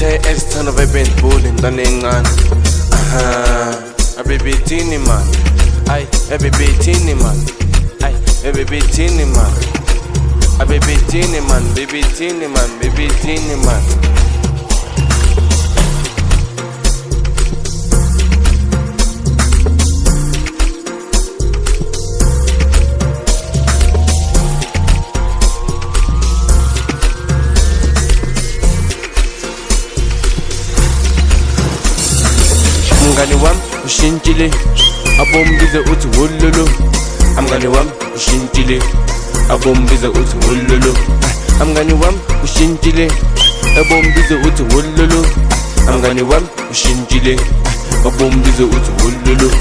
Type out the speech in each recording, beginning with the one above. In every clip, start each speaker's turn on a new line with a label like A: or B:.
A: TS Thando vibe and bowling Mngani. Baby teeny man, ay, baby teeny man, ay, baby teeny man, baby teeny man, baby teeny man, baby teeny man. Mngani wami ushintshile abombize uthi wololo. Mngani wami ushintshile abombize uthi wololo. Mngani wami ushintshile abombize uthi wololo. Mngani wami ushintshile abombize uthi wololo.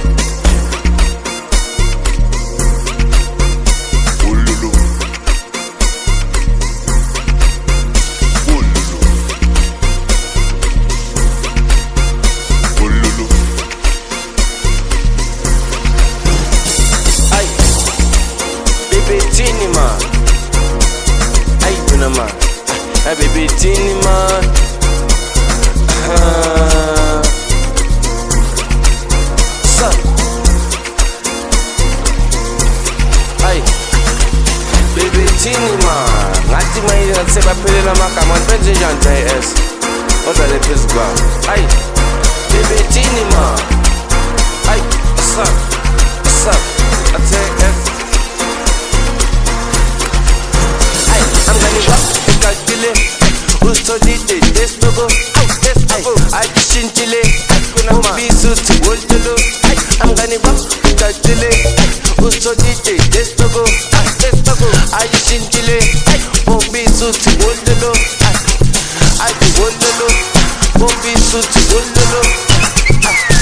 A: Teeny man, ay yun naman, ay baby teeny man. Son, ay baby teeny man. Ngathi manje sebaphelela amagama benze njani JS odlale phezu kwawo. Ay baby teeny man, ay son, TS. Mngani wami ucacile usitholile desitogo. Ayishintshile umbisi uthi wololo. Mngani wami ucacile usitholile desitogo. Ayishintshile umbisi uthi wololo. Ayi wololo umbisi uthi wololo.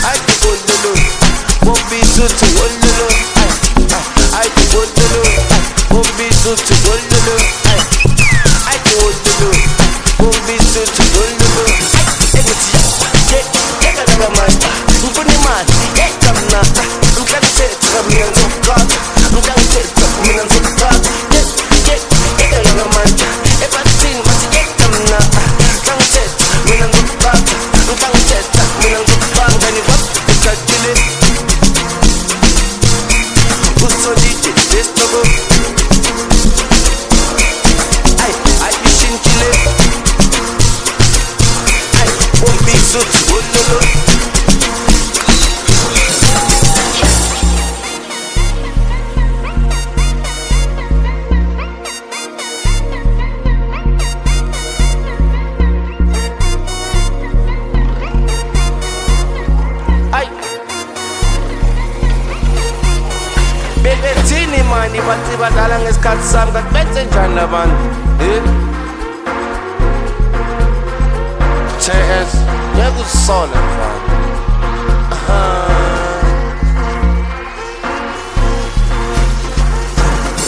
A: Ayi wololo umbisi uthi wololo. Ayi wololo umbisi uthi wololo. Bethini mani bathi badala ngesikhathi sami kanti benze njani labantu? TS yakusola mfana.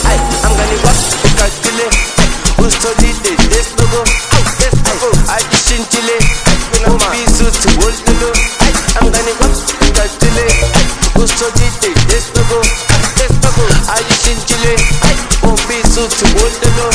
A: Ay Mngani wami ucacile usitholile desitogo. Ayishintshile umbisi uthi wololo. Mngani wami ucacile usitholile desitogo. Ayishintshile umbisi uthi wololo.